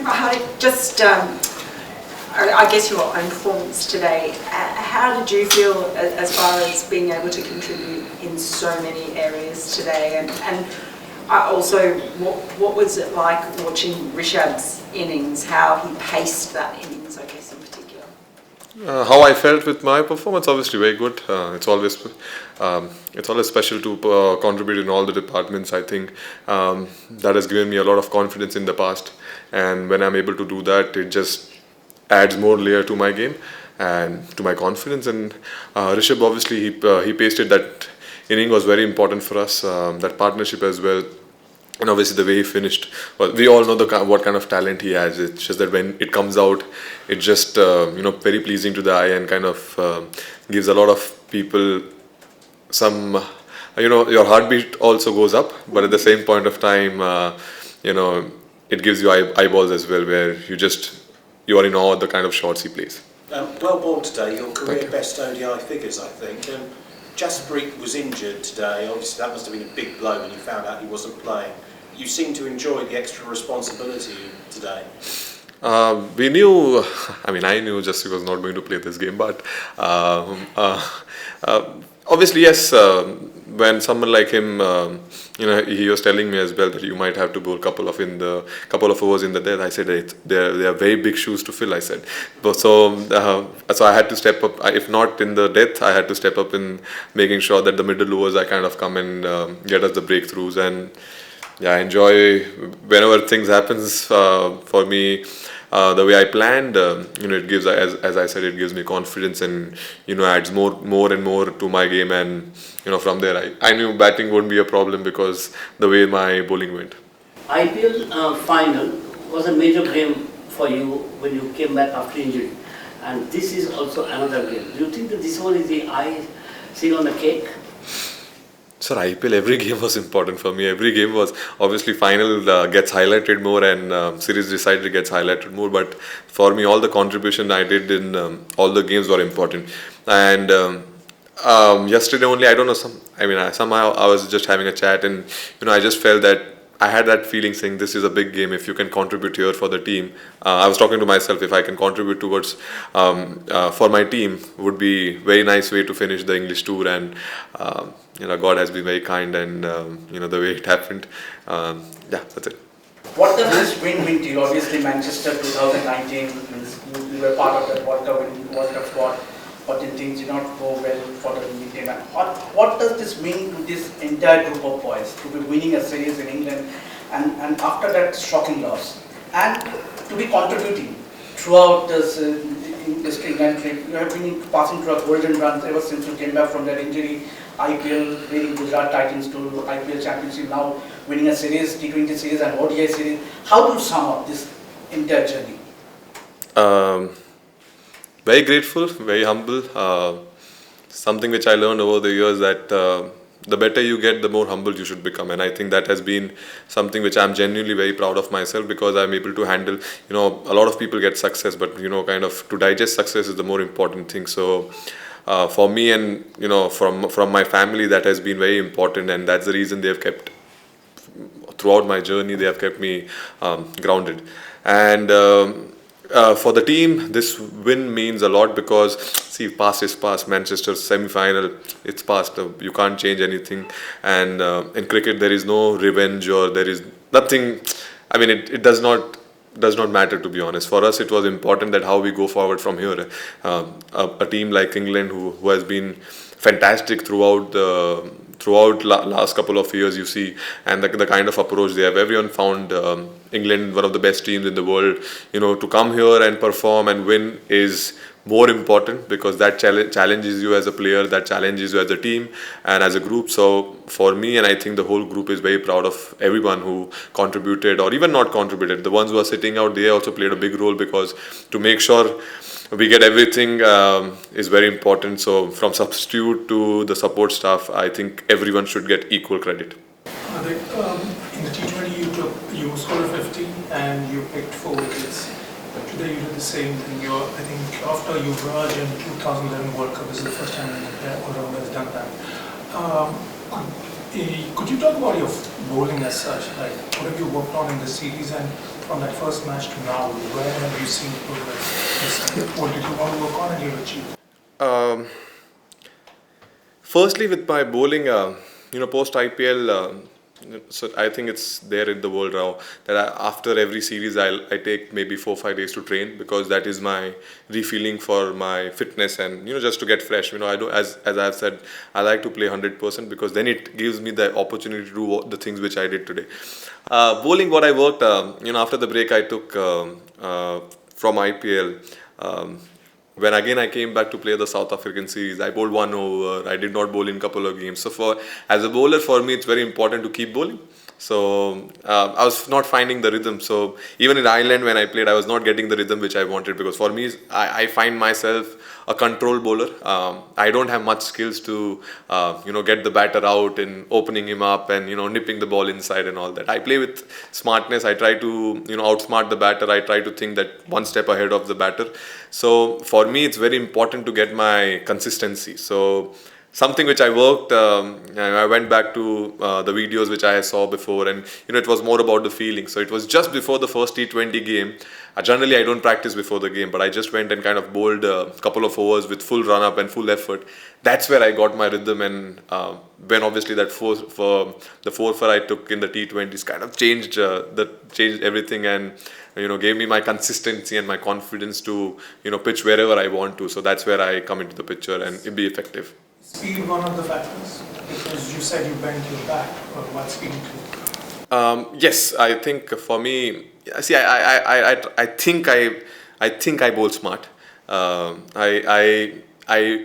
Hardik, just I guess your own performance today, how did you feel as far as being able to contribute in so many areas today? And also, what was it like watching Rishabh's innings, how he paced that innings, I guess, in particular? How I felt with my performance, obviously very good. It's always special to contribute in all the departments. I think that has given me a lot of confidence in the past, and when I'm able to do that, it just adds more layer to my game and to my confidence. And Rishabh, obviously, he pasted that inning was very important for us. That partnership as well. And obviously the way he finished, well, we all know what kind of talent he has. It's just that when it comes out, it's just very pleasing to the eye and kind of gives a lot of people some, your heartbeat also goes up. But at the same point of time, it gives you eyeballs as well, where you are in awe of the kind of shots he plays. Well born today, your career best ODI figures, I think. Jasprit was injured today. Obviously, that must have been a big blow when you found out he wasn't playing. You seem to enjoy the extra responsibility today. We knew, I knew Jasprit was not going to play this game, but obviously, yes, when someone like him, he was telling me as well that you might have to bowl a couple of overs in the death. I said they are very big shoes to fill. I said, so I had to step up. If not in the death, I had to step up in making sure that the middle overs I kind of come and get us the breakthroughs. And yeah, I enjoy whenever things happens for me. The way I planned, it gives, as I said, it gives me confidence and adds more and more to my game. And from there, I knew batting wouldn't be a problem because the way my bowling went. IPL final was a major game for you when you came back after injury, and this is also another game. Do you think that this one is the icing on the cake? Sir, IPL, every game was important for me. Every game was, obviously, final gets highlighted more and series decided gets highlighted more. But for me, all the contribution I did in all the games were important. And yesterday only, I don't know, somehow I was just having a chat and, I just felt that I had that feeling saying this is a big game. If you can contribute here for the team, I was talking to myself, if I can contribute towards for my team, would be very nice way to finish the English tour. And God has been very kind, and the way it happened, that's it. What does this win mean to you? Obviously, Manchester 2019, you were part of that World Cup squad, but then things did not go well for the Indian team. What does this mean to this entire group of boys to be winning a series in England and after that shocking loss, and to be contributing throughout this England trip? You have been passing through a golden run ever since you came back from that injury. IPL, winning Gujarat Titans to IPL Championship, now winning a series, T20 series and ODI series. How do you sum up this entire journey? Very grateful, very humble. Something which I learned over the years that the better you get, the more humble you should become. And I think that has been something which I'm genuinely very proud of myself, because I'm able to handle, a lot of people get success, but, kind of to digest success is the more important thing. So for me and, from my family, that has been very important. And that's the reason they have kept, throughout my journey, they have kept me grounded. And for the team, this win means a lot because, see, past is past. Manchester semi-final, it's past. You can't change anything. And in cricket, there is no revenge or there is nothing. It does not matter, to be honest. For us, it was important that how we go forward from here. A team like England, who has been fantastic throughout last couple of years, you see, and the kind of approach they have. Everyone found England one of the best teams in the world. To come here and perform and win is more important, because that challenges you as a player, that challenges you as a team and as a group. So for me, and I think the whole group is very proud of everyone who contributed or even not contributed. The ones who are sitting out, they also played a big role, because to make sure we get everything is very important. So from substitute to the support staff, I think everyone should get equal credit. In the T20 you scored 50 and you picked 4 wickets. But today you did the same thing. I think after Yuvraj in 2011 World Cup, this is the first time an all-rounder has done that. Could you talk about your bowling as such? Like, what have you worked on in the series, and from that first match to now, where have you seen progress? What did you want to work on and you've achieved? Firstly, with my bowling, post IPL, so I think it's there in the world now that after every series I take maybe 4 or 5 days to train, because that is my refueling for my fitness and just to get fresh. I do, as I've said, I like to play 100% because then it gives me the opportunity to do the things which I did today. Bowling, what I worked, after the break I took from IPL. When again I came back to play the South African series, I bowled 1 over. I did not bowl in a couple of games. So as a bowler, for me, it's very important to keep bowling. So I was not finding the rhythm. So even in Ireland when I played, I was not getting the rhythm which I wanted, because for me, I find myself a control bowler. I don't have much skills to get the batter out and opening him up and nipping the ball inside and all that. I play with smartness. I try to outsmart the batter. I try to think that one step ahead of the batter. So for me, it's very important to get my consistency. So something which I worked, I went back to the videos which I saw before, and it was more about the feeling. So it was just before the first T20 game. Generally, I don't practice before the game, but I just went and kind of bowled a couple of overs with full run up and full effort. That's where I got my rhythm, and when obviously the 4 for I took in the T20s kind of changed everything, and gave me my consistency and my confidence to pitch wherever I want to. So that's where I come into the picture and be effective. Speed one of the factors, because you said you bent your back, or what speed too? Yes, I think for me, see, I think I bowl smart. I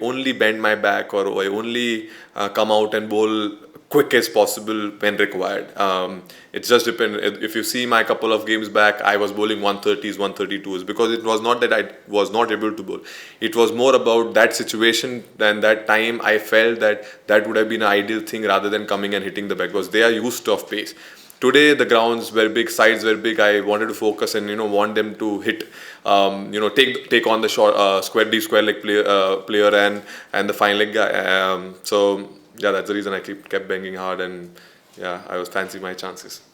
only bend my back, or I only come out and bowl quick as possible when required. It just depends. If you see my couple of games back, I was bowling 130s, 132s, because it was not that I was not able to bowl. It was more about that situation and that time. I felt that would have been an ideal thing rather than coming and hitting the back, because they are used to of pace. Today the grounds were big, sides were big. I wanted to focus and want them to hit, take on the short square leg player and the fine leg guy. So yeah, that's the reason I kept banging hard, and yeah, I was fancying my chances.